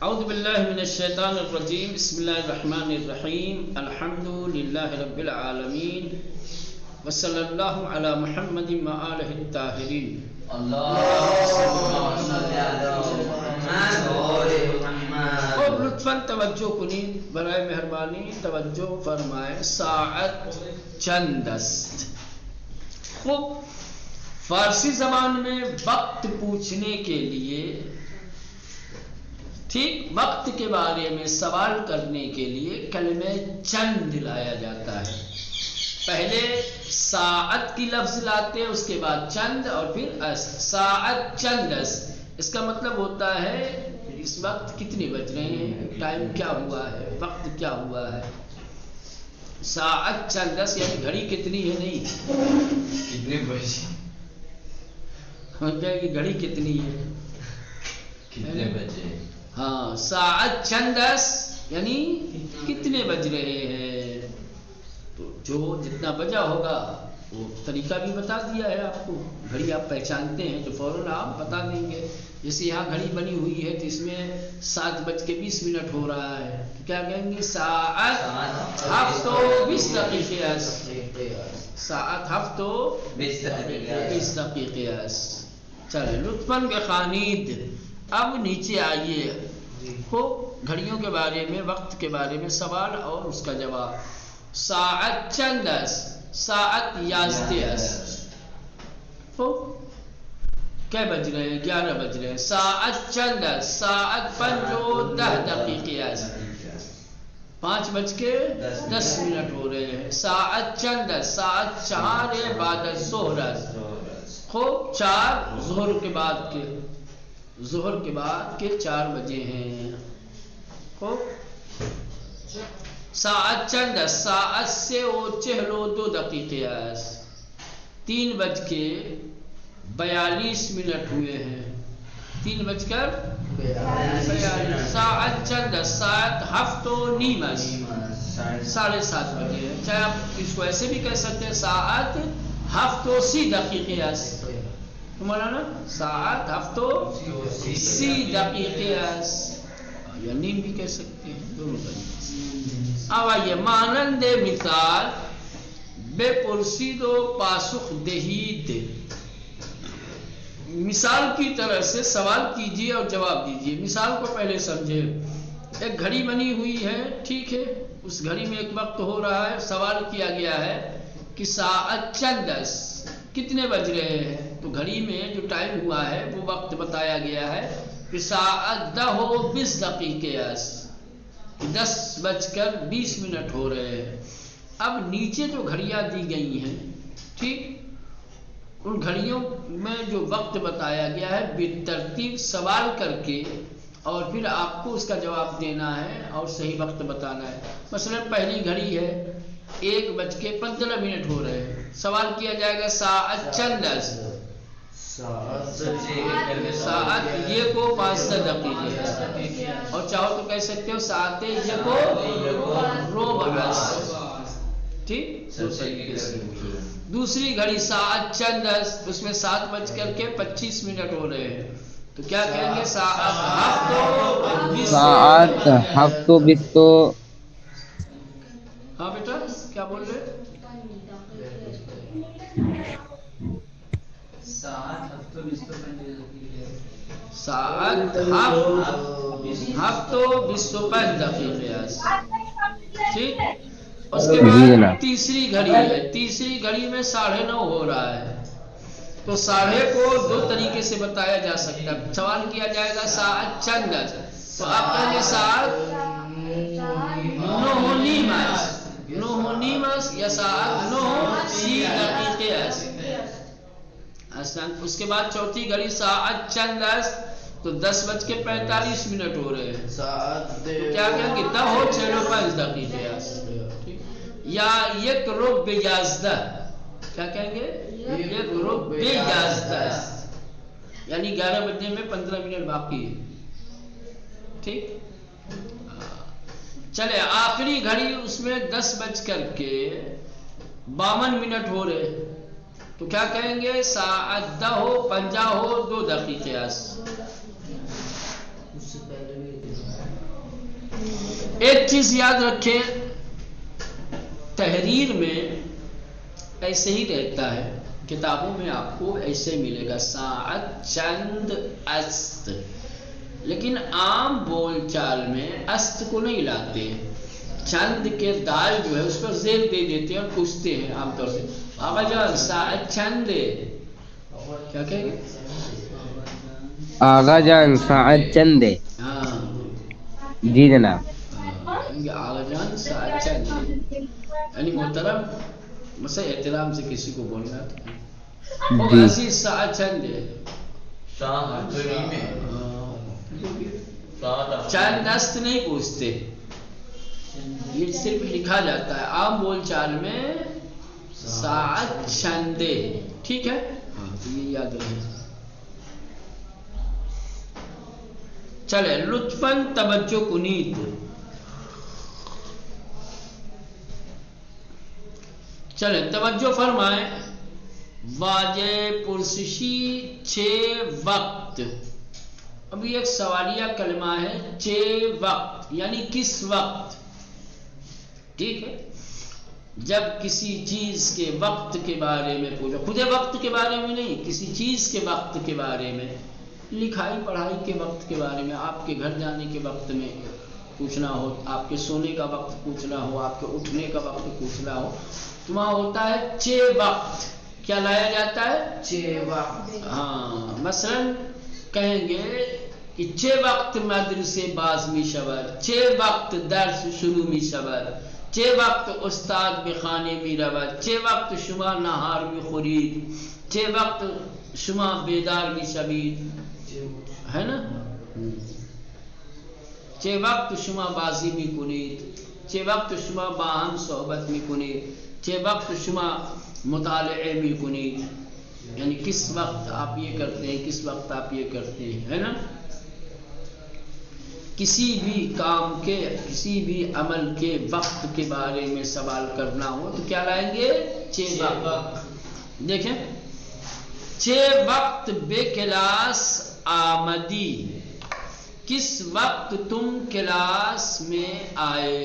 اعوذ باللہ من الشیطان الرجیم بسم اللہ الرحمن الرحیم الحمد للہ رب العالمین وصلی اللہ علی محمد وآلہ الطاہرین خوب لطفاً توجہ کنید، برائے مہربانی توجہ فرمائے. ساعت چند است. خوب فارسی زبان میں وقت پوچھنے کے لیے، ٹھیک، وقت کے بارے میں سوال کرنے کے لیے کلمہ چند لایا جاتا ہے. پہلے ساعت کی لفظ لاتے ہیں، اس کے بعد چند اور پھر است. ساعت چند است، اس کا مطلب ہوتا ہے اس وقت کتنے بج رہے ہیں، ٹائم کیا ہوا ہے، وقت کیا ہوا ہے. ساعت چند است یعنی گھڑی کتنی ہے، نہیں کتنے بجے، کہ گھڑی کتنی ہے، کتنے بجے. ہاں، ساعت چند است یعنی کتنے بج رہے ہیں. تو جو جتنا بجا ہوگا وہ طریقہ بھی بتا دیا ہے آپ کو. گھڑی آپ پہچانتے ہیں تو فوراً آپ بتا دیں گے. جیسے یہاں گھڑی بنی ہوئی ہے تو اس میں 7:20 ہو رہا ہے، تو کیا کہیں گے؟ ساعت ہفت و 20 دقیقے است. ساعت ہفت و 20 دقیقے است. چلے لطفاً بخوانید. اب نیچے آئیے. خوب گھڑیوں کے بارے میں، وقت کے بارے میں سوال اور اس کا جواب. ساعت چند است، ساعت 11 است. خوب کیا بج رہے ہیں؟ 11 بج رہے ہیں. ساعت چند است، ساعت 5 و 10 دقیقے است. 5:10 ہو رہے ہیں. ساعت چند است، ساعت 4 بعد الظہر است. خوب 4 ظہر کے بعد کے 4 بجے ہیں. خوب ساعت چند است، ساعت 3:42 دقیقے است. 3:42 ہوئے ہیں. 3:42. ساعت چند است، ساعت 7:30 است. 7:30 بجے ہے. چاہے آپ اس کو ایسے بھی کہہ سکتے ہیں، ساعت 7:30 دقیقے است. مولانا ساعت 7:30 دقیقے است، یا نیم بھی کہہ سکتے ہیں، دونوں طریقے. اب آئیے. مانند مثال بپرسید و پاسخ دہید. مثال کی طرح سے سوال کیجیے اور جواب دیجیے. مثال کو پہلے سمجھے. ایک گھڑی بنی ہوئی ہے، ٹھیک ہے، اس گھڑی میں ایک وقت ہو رہا ہے. سوال کیا گیا ہے کہ ساعت چند است، کتنے بج رہے ہیں. تو گھڑی میں جو ٹائم ہوا ہے وہ وقت بتایا گیا ہے کہ ساعت 10:20 دقیقے است، 10:20 ہو رہے ہیں. اب نیچے جو گھڑیاں دی گئی ہیں، ٹھیک، ان گھڑیوں میں جو وقت بتایا گیا ہے بالترتیب سوال کر کے اور پھر آپ کو اس کا جواب دینا ہے اور صحیح وقت بتانا ہے. مثلا پہلی گھڑی ہے 1:15 ہو رہے ہیں. سوال کیا جائے گا ساعت چند است، ساعت 1:05 دقیقے. اور چاہو تو کہہ سکتے ہو ساعت 1:15 است. ٹھیک. دوسری گھڑی ساعت چند است، اس میں 7:25 ہو رہے ہیں. تو کیا کہیں گے؟ ساعت 7:20. ہاں بیٹا کیا بول رہے؟ ساعت 7:20 دقیقے است. ٹھیک. اس کے بعد تیسری گھڑی ہے. تیسری گھڑی میں 9:30 ہو رہا ہے. تو 9:30 کو 2 طریقے سے بتایا جا سکتا ہے. سوال کیا جائے گا ساعت چند است، تو آپ کہیں گے ساعت 9:30 است یا ساعت 9:30 دقیقے است. اس کے بعد چوتھی گھڑی ساعت چند است، تو 10:45 ہو رہے ہیں. تو کیا کہیں گے؟ 10:05 دقیقے است. یا 1:11. کیا کہیں گے؟ 1:11 یعنی 11 بجنے میں 15 منٹ باقی ہے. ٹھیک. چلے آخری گھڑی اس میں 10:52 ہو رہے. تو کیا کہیں گے؟ ساعت 10:52 است. ایک چیز یاد رکھیں، تحریر میں ایسے ہی رہتا ہے، کتابوں میں آپ کو ایسے ملے گا ساعت چند است، لیکن عام بول چال میں است کو نہیں لاتے، چند کے دال جو ہے اس پر زیر دے دیتے ہیں اور پوچھتے ہیں عام طور سے آقا جان ساعت چند ہے، کیا کہیں گے؟ آغا جان ساعت چند ہے. ہاں جی جناب. کہیں گے آقا جان ساعت چند ہے، یعنی محترم مثلا احترام سے کسی کو بولنا تو جی. عزیز ساعت چند ہے، چند دست نہیں پوچھتے، یہ صرف لکھا جاتا ہے عام بول چال میں ساعت چندے، ٹھیک ہے؟ یہ یاد رکھیں. چلے لطفاً توجہ کنید، چلے توجہ فرمائیں. واجہ پرسشی چھ وقت، ابھی ایک سوالیہ کلمہ ہے چھ وقت یعنی کس وقت، ٹھیک ہے؟ جب کسی چیز کے وقت کے بارے میں پوچھو، خود وقت کے بارے میں نہیں، کسی چیز کے وقت کے بارے میں، لکھائی پڑھائی کے وقت کے بارے میں، آپ کے گھر جانے کے وقت میں پوچھنا ہو، آپ کے سونے کا وقت پوچھنا ہو، آپ کے اٹھنے کا وقت پوچھنا ہو، تو وہاں ہوتا ہے چھ وقت. کیا لایا جاتا ہے؟ چھ وقت. ہاں مثلا کہیں گے کہ چھ وقت مدرسے باز می شود، چھ وقت درس شروع می شود، چھ وقت استاد به خانه می رود، چھ وقت شما نهار می خورید، چھ وقت شما بیدار می شوید، ہے نا؟ چھ وقت شما بازی می کنید، چھ وقت شما با هم صحبت می کنید، چھ وقت شما مطالعے می کنید، یعنی کس وقت آپ یہ کرتے ہیں، کس وقت آپ یہ کرتے ہیں، ہے نا؟ کسی بھی کام کے، کسی بھی عمل کے وقت کے بارے میں سوال کرنا ہو تو کیا لائیں گے؟ چھ وقت. دیکھیں چھ وقت بے کلاس آمدی، کس وقت تم کلاس میں آئے،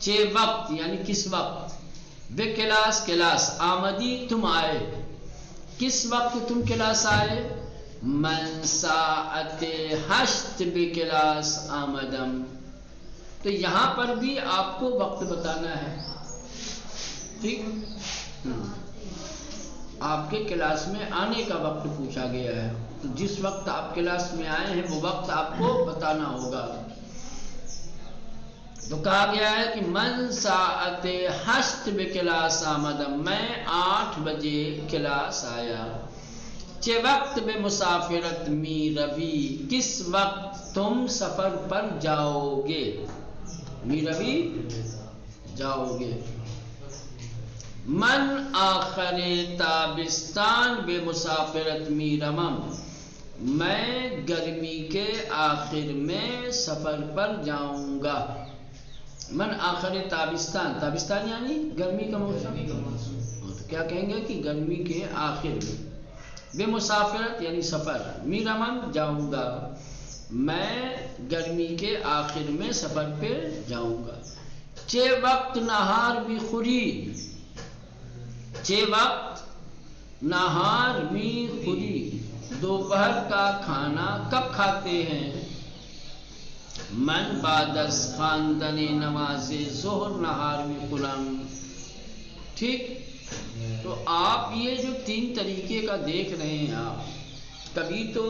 چھ وقت یعنی کس وقت، بے کلاس کلاس، آمدی تم آئے، کس وقت تم کلاس آئے؟ من ساعت ہشت بے کلاس آمدم. تو یہاں پر بھی آپ کو وقت بتانا ہے، ٹھیک؟ آپ کے کلاس میں آنے کا وقت پوچھا گیا ہے، تو جس وقت آپ کلاس میں آئے ہیں وہ وقت آپ کو بتانا ہوگا. تو کہا گیا ہے کہ من ساعت ہشت بے کلاس آمدم، میں 8 بجے کلاس آیا. چھ وقت بے مسافرت می روی، کس وقت تم سفر پر جاؤ گے، می روی جاؤ گے. من آخر تابستان بے مسافرت می رمم، میں گرمی کے آخر میں سفر پر جاؤں گا. من آخر تابستان، تابستان یعنی گرمی کا موسم، تو کیا کہیں گے کہ گرمی کے آخر میں، بے مسافرت یعنی سفر، می رمم جاؤں گا، میں گرمی کے آخر میں سفر پہ جاؤں گا. چھ وقت نہار بھی خوری، چھ وقت نہار بھی خوری، دوپہر کا کھانا کب کھاتے ہیں؟ من بعد از خواندن نماز ظہر نہار بھی خورم. ٹھیک، تو آپ یہ جو 3 طریقے کا دیکھ رہے ہیں، آپ کبھی تو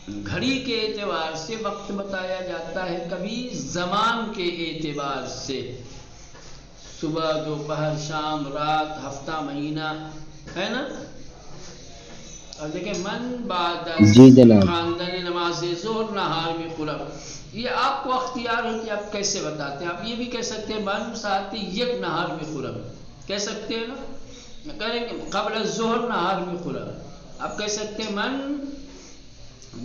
گھڑی کے اعتبار سے وقت بتایا جاتا ہے، کبھی زمان کے اعتبار سے، صبح دوپہر شام رات ہفتہ مہینہ، ہے نا؟ اور دیکھیں من بعد از جی جناب. خواندن نماز ظہر نہار میں خورم، یہ آپ کو اختیار ہے کہ آپ کیسے بتاتے ہیں. آپ یہ بھی کہہ سکتے ہیں من ساعت یک نہار میں خورم، کہہ سکتے ہیں نا، کریں قبل الظہر نہار میں خورم. آپ کہہ سکتے ہیں من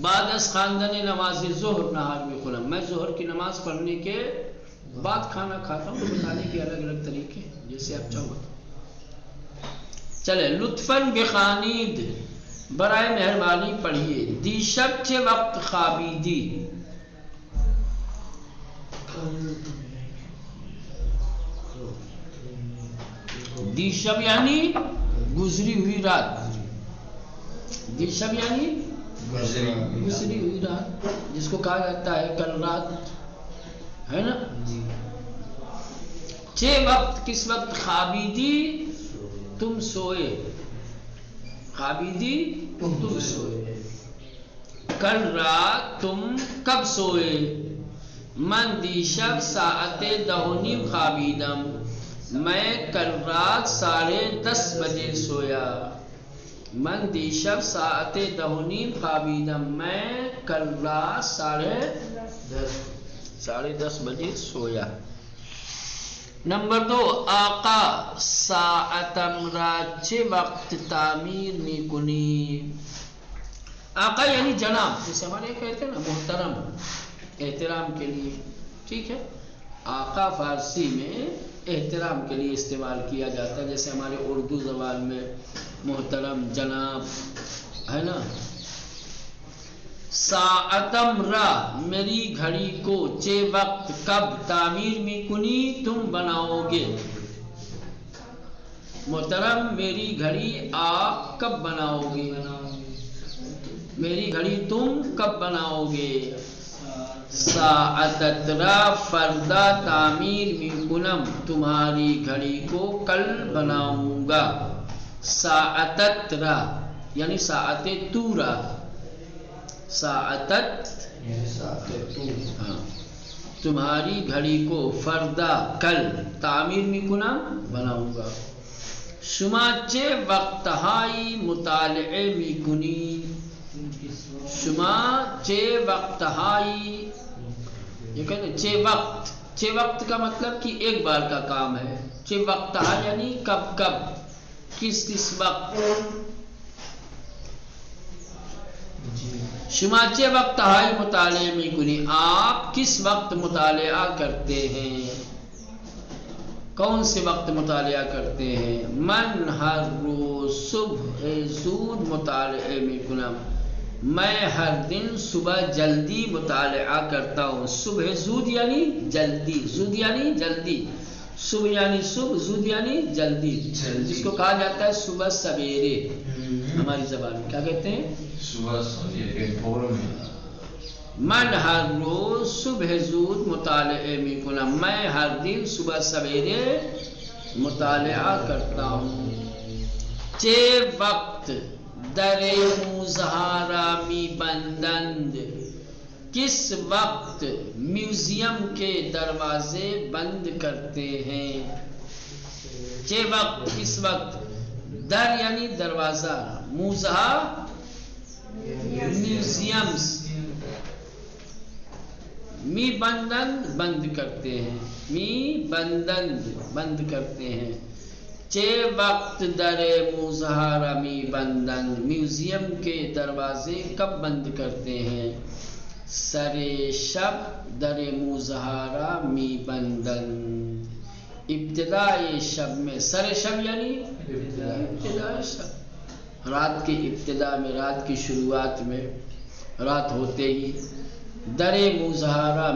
بعد از خواندن نماز ظہر نہار میں خورم، میں ظہر کی نماز پڑھنے کے بعد کھانا کھاتا ہوں. تو بتانے کے الگ الگ طریقے جیسے آپ چاہو. چلے لطفاً بخوانید، برائے مہربانی پڑھیے. دی شب چه وقت خوابیدی، دیشب یعنی گزری ہوئی رات، دیشب یعنی گزری ہوئی رات، جس کو کہا جاتا ہے کل رات، ہے نا؟ چے وقت کس وقت خوابیدی تم سوئے، خوابیدی تم سوئے، کل رات تم کب سوئے؟ من دیشب ساعت 10:30 خوابیدم، میں کل رات 10:30 بجے سویا۔ من دیشب ساعت 10:30 خوابیدم، میں کل رات 10:30 بجے سویا۔ نمبر 2، آقا ساعتم را چه وقت تعمیر میکنی؟ آقا یعنی جناب، جیسے ہمارے کہتے ہیں نا محترم، احترام کے لیے، ٹھیک ہے؟ آقا فارسی میں احترام کے لیے استعمال کیا جاتا ہے، جیسے ہمارے اردو زبان میں محترم، جناب، ہے نا؟ ساعتم را میری گھڑی کو، چے وقت کب، تعمیر میکنی تم بناؤ گے۔ محترم میری گھڑی آپ کب بناؤ گے، میری گھڑی تم کب بناؤ گے۔ ساعتت را فردا تعمیر میکنم، تمہاری گھڑی کو کل بناؤں گا۔ ساعتت را یعنی ساعت تو را، ساعتت تمہاری گھڑی کو، فردا کل، تعمیر میکنم بناؤں گا۔ شما چه وقت ہائی مطالعے میکنی، شما چه وقت ہائی، یہ کہتے ہیں چه وقت، چه وقت کا مطلب کہ ایک بار کا کام ہے، چه وقت ہائی یعنی کب کب، کس کس وقت۔ شما چه وقت ہائی مطالعے میکنی، آپ کس وقت مطالعہ کرتے ہیں، کون سے وقت مطالعہ کرتے ہیں۔ من ہر روز صبح زود مطالعے میکنم، میں ہر دن صبح جلدی مطالعہ کرتا ہوں۔ صبح زود یعنی جلدی، زود یعنی جلدی، صبح یعنی صبح، زود یعنی جلدی، جس کو کہا جاتا ہے صبح سویرے، ہماری زبان میں کیا کہتے ہیں، صبح سویرے، فور میں۔ من ہر روز صبح زود مطالعے میکنم، میں ہر دن صبح سویرے مطالعہ کرتا ہوں۔ چه وقت در موزہارا می بندند، کس وقت میوزیم کے دروازے بند کرتے ہیں۔ چه وقت کس وقت، در یعنی دروازہ، موزہ میوزیمز، می بندند بند کرتے ہیں، می بندند بند کرتے ہیں۔ چه وقت در موزہارا می بندند، میوزیم کے دروازے کب بند کرتے ہیں۔ سر شب در موزہارا می بندند، ابتدائی شب میں، سر شب یعنی ابتدائی شب، رات کی ابتدا میں، رات کی شروعات میں، رات ہوتے ہی در موزہارا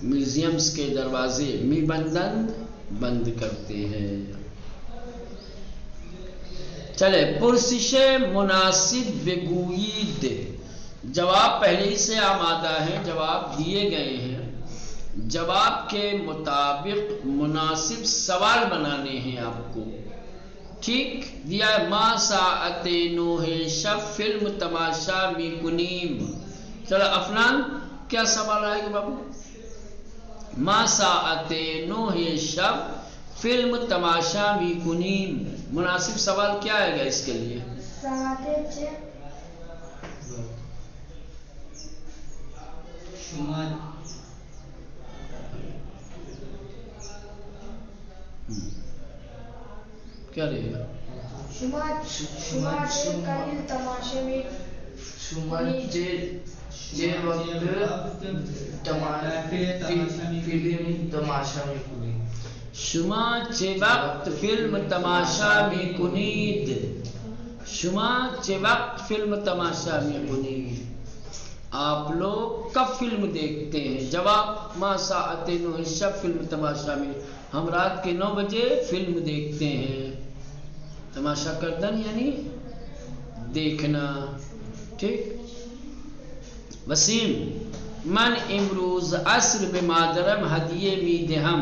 میوزیمز کے دروازے می بندند بند کرتے ہیں۔ چلے پرسش مناسب بگویید، جواب پہلے ہی سے آمادہ ہیں، جواب دیے گئے ہیں، جواب کے مطابق مناسب سوال بنانے ہیں آپ کو، ٹھیک دیا ہے۔ ما ساعت 9 شب فلم تماشا میکنیم، چلو افنان کیا سوال آئے گا بابو، ما ساعت 9 شب فلم تماشا میکنیم، مناسب سوال کیا آئے گا اس کے لیے، کیا رہے گا، شما کل تماشے میں، شما چه وقت فلم تماشا میکنید، شما چه وقت فیلم تماشا میکنید، شما چه وقت فیلم تماشا میکنید۔ آپ لوگ کب فلم دیکھتے ہیں؟ جواب ما ساعت 9 شب فلم تماشا میں ہم رات کے 9 بجے فلم دیکھتے ہیں. تماشا کردن یعنی دیکھنا. ٹھیک. وسیم من امروز عصر بمادرم ہدیے می دہم،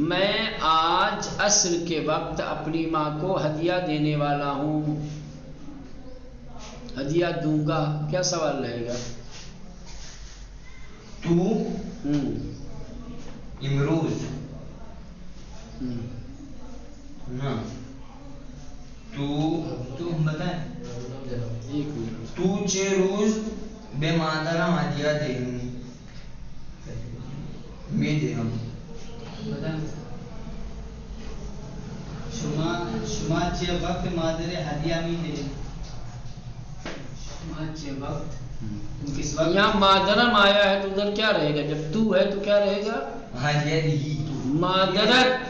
میں آج عصر کے وقت اپنی ماں کو ہدیہ دینے والا ہوں. ہدیہ دوں گا، کیا سوال رہے گا؟ تو امروز نا تو بتائیں ایک منٹ. تو چه روز به مادرم هدیه دهیم میدهم. شما چه وقت مادر ہدیہ میدهید؟ شما چه وقت کس وقت؟ یہاں مادرم آیا ہے تو ادھر کیا رہے گا؟ جب تو ہے تو کیا رہے گا؟ هدیه دهی. مادرت.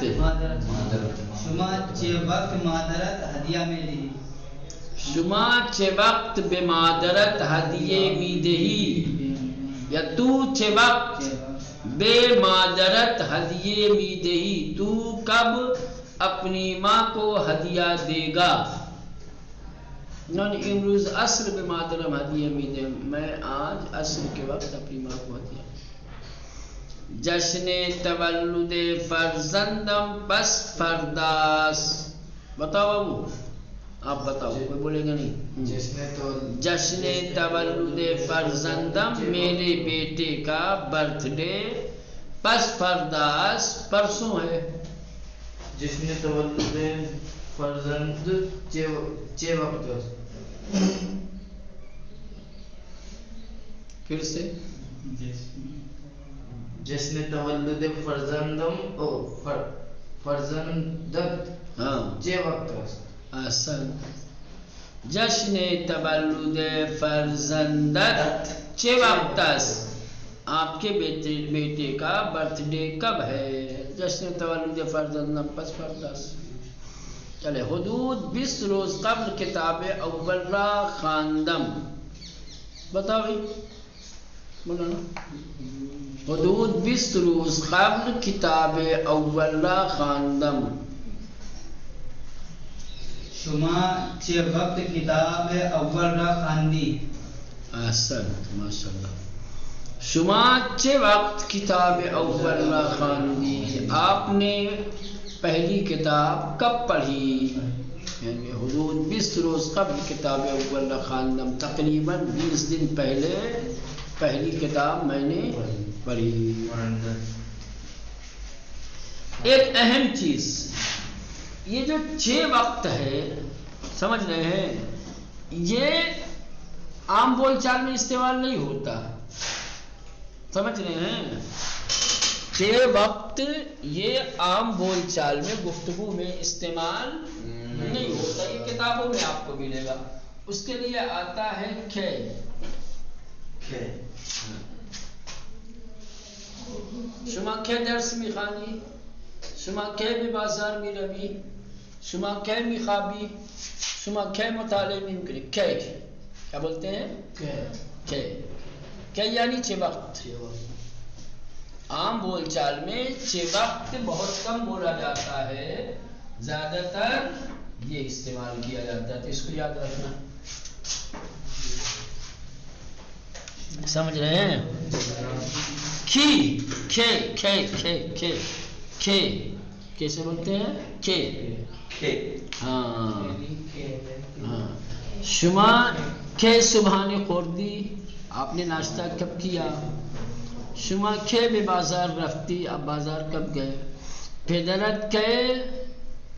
شما چه وقت مادرت ہدیہ میدهید؟ شما چه وقت به مادرت هدیه میدهی، یا تو چه وقت به مادرت هدیه میدهی، تو کب اپنی ماں کو ہدیہ دے گا. امروز عصر به مادرم هدیه میدهم، میں آج عصر کے وقت اپنی ماں کو ہدیہ. جشن تولد فرزندم پس فرداست. بتاؤ ابو، آپ بتاؤ، کوئی بولے گا نہیں. جشن تولد فرزندم میرے بیٹے کا برتھ ڈے پس فرداس پرسوں ہے. جس نے تولد فرزند چے وقت. پھر سے جس نے تولد فرزندم او فرزندت ہاں چے وقت. احسن. جشن تولد فرزندت چه وقت است؟ آپ کے بیٹے کا برتھ ڈے کب ہے؟ جشن تولد فرزندم پس فرداست. چلے. حدود 20 روز قبل کتاب اول را خواندم. بتاؤ بھائی، بولو نا. حدود 20 روز قبل کتاب اول را خواندم. شما چه وقت کتاب اول را خواندی؟ احسن، ماشاءاللہ. شما چه وقت کتاب اول را خواندی، آپ نے پہلی کتاب کب پڑھی؟ یعنی حدود 20 روز قبل کتاب اول را خواندم، تقریباً 20 دن پہلے پہلی کتاب میں نے پڑھی. ایک اہم چیز، یہ جو 6 وقت ہے، سمجھ رہے ہیں، یہ عام بول چال میں استعمال نہیں ہوتا. سمجھ رہے ہیں؟ 6 وقت یہ عام بول چال میں گفتگو میں استعمال نہیں ہوتا. یہ کتابوں میں آپ کو ملے گا. اس کے لیے آتا ہے کھے. شما کھے درس می خوانی، شما کھے بھی بازار می روی، شما کھے می خوابی، شما کھے مطالعے می کنی. کھے کیا بولتے ہیں؟ کھے. کھے یعنی 6 وقت. عام بول چال میں 6 وقت بہت کم بولا جاتا ہے، زیادہ تر یہ استعمال کیا جاتا ہے. تو اس کو یاد رکھنا. سمجھ رہے ہیں؟ کھی کھے کھے کھے کھے کھے کیسے بولتے ہیں؟ کھے. ہاں ہاں. شما کھے صبحانه خوردی، آپ نے ناشتہ کب کیا؟ شما کھے به بازار رفتی، اب بازار کب گئے؟ پدرت کھے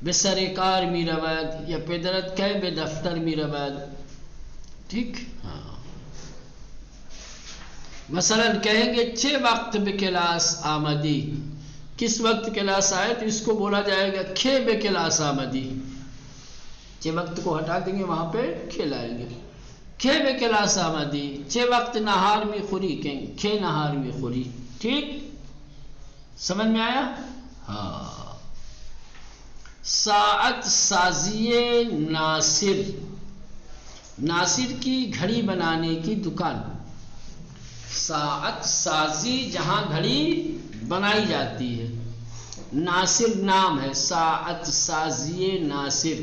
به سر کار می رود، یا پدرت کھے به دفتر می رود. ٹھیک. ہاں. مثلا کہیں گے 6 وقت به کلاس آمدی، کس وقت کلاس آئے تو اس کو بولا جائے گا کھے به کلاس آمدی. 6 وقت کو ہٹا دیں گے، وہاں پہ کھے لائیں گے. کھے به کلاس آمدی. 6 وقت نہار می خوری، کہیں گے کھے نہار می خوری. ٹھیک. سمجھ میں آیا؟ ہاں. ساعت سازی ناصر، ناصر کی گھڑی بنانے کی دکان. ساعت سازی جہاں گھڑی بنائی جاتی ہے. ناصر نام ہے، ساعت سازی ناصر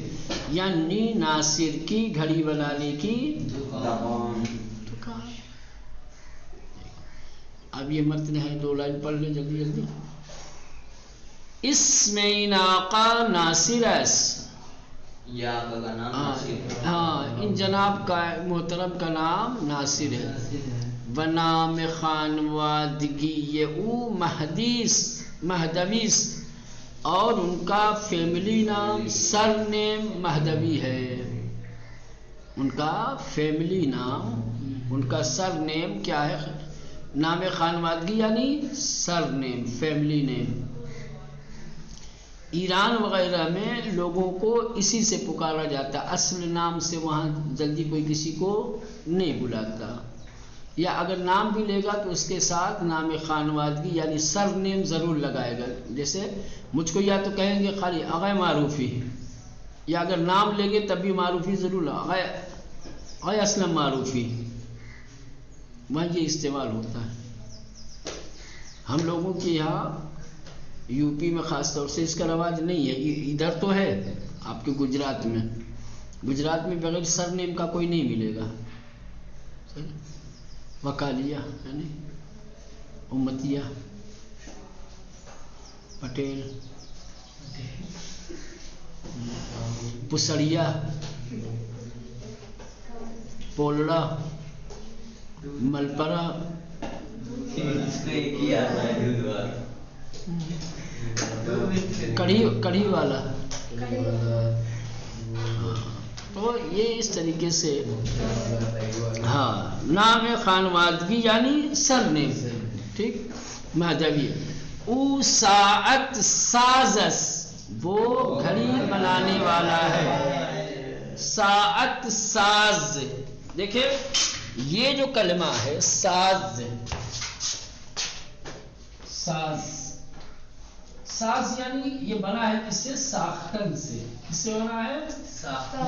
یعنی ناصر کی گھڑی بنانے کی دکان. اب یہ متن ہے، 2 لائن پڑھ لیں جلدی جلدی. اسم ناقہ ناصر اس، یا کا نام ناصر. ہاں ان جناب کا محترم کا نام ناصر ہے. و نام خانوادگی یہ او مہدویس اور ان کا فیملی نام سر نیم مہدوی ہے. ان کا فیملی نام، ان کا سر نیم کیا ہے؟ نام خانوادگی یعنی سر نیم، فیملی نیم. ایران وغیرہ میں لوگوں کو اسی سے پکارا جاتا، اصل نام سے وہاں جلدی کوئی کسی کو نہیں بلاتا، یا اگر نام بھی لے گا تو اس کے ساتھ نام خانوادگی یعنی سر نیم ضرور لگائے گا. جیسے مجھ کو یا تو کہیں گے خالی اغے معروفی، یا اگر نام لیں گے تب بھی معروفی ضرور اغے اسلم معروفی، وہاں یہ استعمال ہوتا ہے. ہم لوگوں کے یہاں یو پی میں خاص طور سے اس کا رواج نہیں ہے، ادھر تو ہے آپ کے گجرات میں بغیر سر نیم کا کوئی نہیں ملے گا. وکالیہ یعنی امتیہ، پٹیل، پسڑیا، پولڑا، ملپرا، کڑھی والا. تو یہ اس طریقے سے ہاں نام خانوادگی یعنی سر نیم، ٹھیک. مہدوی. او ساعت سازس وہ گھڑی بنانے والا ہے. ساعت ساز، دیکھیں یہ جو کلمہ ہے ساز، ساز یعنی یہ بنا ہے کس سے؟ ساختن سے. کس سے بنا ہے؟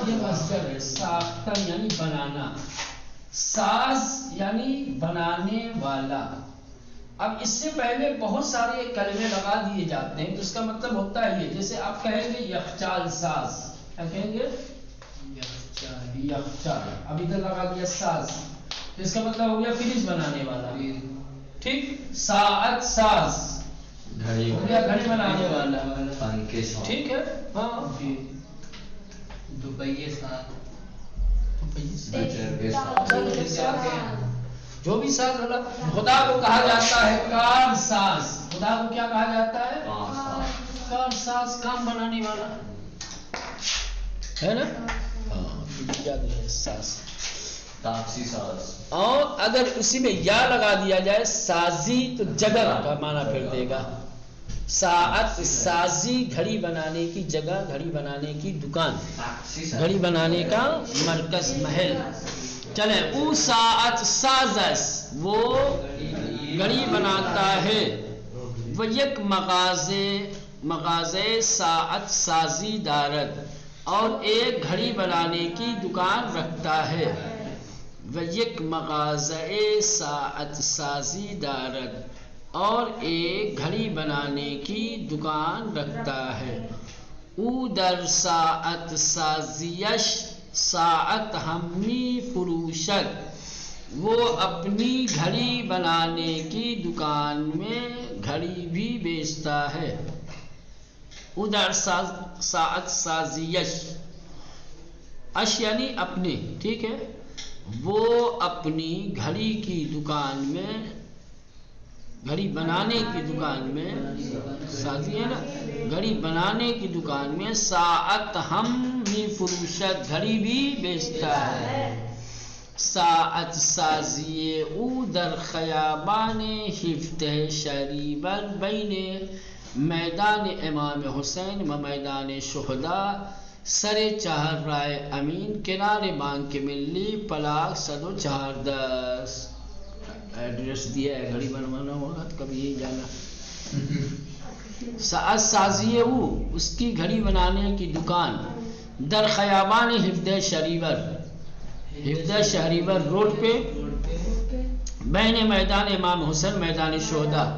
یہ مصدر ہے. ساختن یعنی بنانا، ساز یعنی بنانے والا. اب اس سے پہلے بہت سارے کلمے لگا دیے جاتے ہیں تو اس کا مطلب ہوتا ہے یہ، جیسے آپ کہیں گے یخچال ساز، کیا کہیں گے؟ یخچال. اب ادھر لگا دیا ساز تو اس کا مطلب ہو گیا فریج بنانے والا، ٹھیک. ساعت ساز گھڑی ہو گیا گھڑی بنانے والا، ٹھیک ہے. ہاں جو بھی ساز والا. خدا کو کہا جاتا ہے کار ساز. خدا کو کیا کہا جاتا ہے؟ کار ساز، کام بنانے والا ہے نا. ساز، تاکسی ساز. اور اگر اسی میں یا لگا دیا جائے سازی تو جگہ کا معنی پھر دے گا. ساعت سازی گھڑی بنانے کی جگہ، گھڑی بنانے کی دکان، گھڑی بنانے کا مرکز، محل. چلیں او ساعت سازس وہ گھڑی بناتا ہے. وہ یک مغازے ساعت سازی دارد اور ایک گھڑی بنانے کی دکان رکھتا ہے. وہ یک مغازے ساعت سازی دارد اور ایک گھڑی بنانے کی دکان رکھتا ہے. او در ساعت سازیش ساعت ہمی فروشت وہ اپنی گھڑی بنانے کی دکان میں گھڑی بھی بیچتا ہے. ادھر ساعت سازیش، اش یعنی اپنے، ٹھیک ہے. وہ اپنی گھڑی کی دکان میں، گھڑی بنانے کی دکان میں، سازی ہے نا، گھڑی بنانے کی دکان میں ساعت ہم بھی فروشت گھڑی بھی بیچتا ہے. ساعت سازی او در خیابان ہفتہ شریبر بین میدان امام حسین و میدان شہداء سر چہر رائے امین کنارے بانک ملی پلاک 114. ایڈریس دیا ہے، گھڑی بنوانا ہوگا تو کبھی یہی جانا. ساعت سازی او اس کی گھڑی بنانے کی دکان در خیابان حفظ شہریور، حفظ شہریور روڈ پہ بین میدان امام حسین میدان شہداء،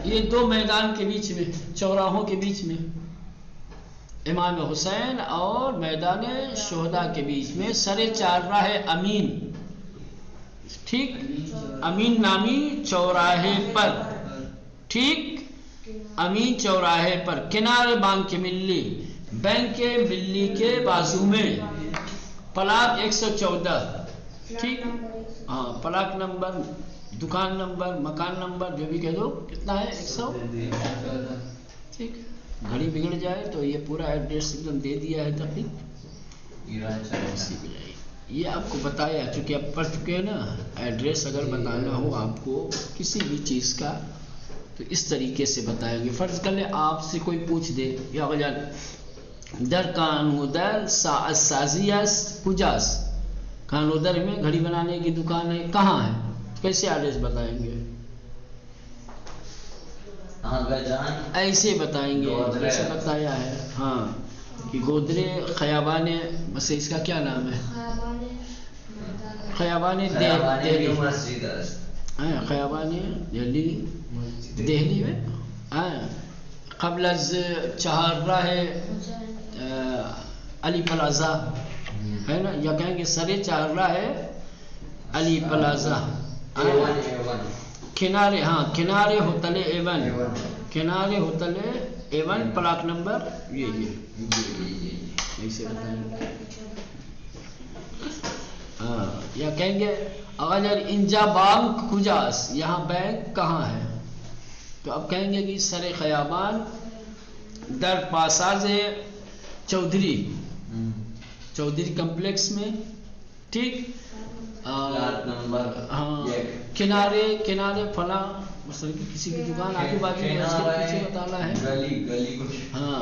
یہ دو میدان کے بیچ میں، چوراہوں کے بیچ میں، امام حسین اور میدان شہداء کے بیچ میں سر چارراہ امین، ٹھیک، امین نامی چوراہے پر، ٹھیک، امین چوراہے پر، کنارے بانک ملی، بینک کے ملی کے بازو میں، پلاک 114، ٹھیک، ہاں پلاک نمبر، دکان نمبر، مکان نمبر جو بھی کہہ دو، کتنا ہے 100، ٹھیک، گھڑی بگڑ جائے تو یہ پورا ایڈریس ایک دم دے دیا ہے تقریباً، یہ آپ کو بتایا، چونکہ آپ پڑھ چکے ہیں نا، ایڈریس اگر بتانا ہو آپ کو کسی بھی چیز کا تو اس طریقے سے بتائیں گے. فرض کر لیں آپ سے کوئی پوچھ دے یا وجہ در کانودر ساعت سازیس کجاس، کانودر میں گھڑی بنانے کی دکان ہے، کہاں ہے، کیسے ایڈریس بتائیں گے؟ ایسے بتائیں گے جیسے بتایا ہے، ہاں کہ گودرے خیابان، بس اس کا کیا نام ہے، خیابان دہلی، خیابان دہلی میں، قبل از چہارراہ علی پلازا ہے نا، یا کہیں گے سرے چہارراہ علی پلازا، کنارے، ہاں کنارے ہوتل ایون، کنارے ہوتل ایون، پلاک نمبر یہ ایسے بتائیں گے. ہاں یا کہیں گے اگر انجا بانک کجاس، یہاں بینک کہاں ہے، تو اب کہیں گے کہ سر خیابان در پاساز چودھری کمپلیکس میں، ٹھیک، ہاں کنارے فلاں، مثلا کسی کی دکان آجو باجو میں اس کے پیچھے بتانا ہے، ہاں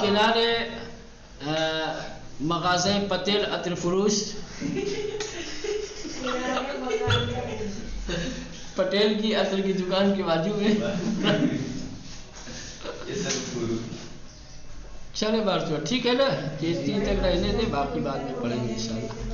کنارے مغازہ پتیل عطر فروش، پٹیل کی عطر کی دکان کے بازو میں. چلے بار تو ٹھیک ہے نا، یہ تین تک رہنے دے، باقی بعد میں پڑھیں گے انشاءاللہ.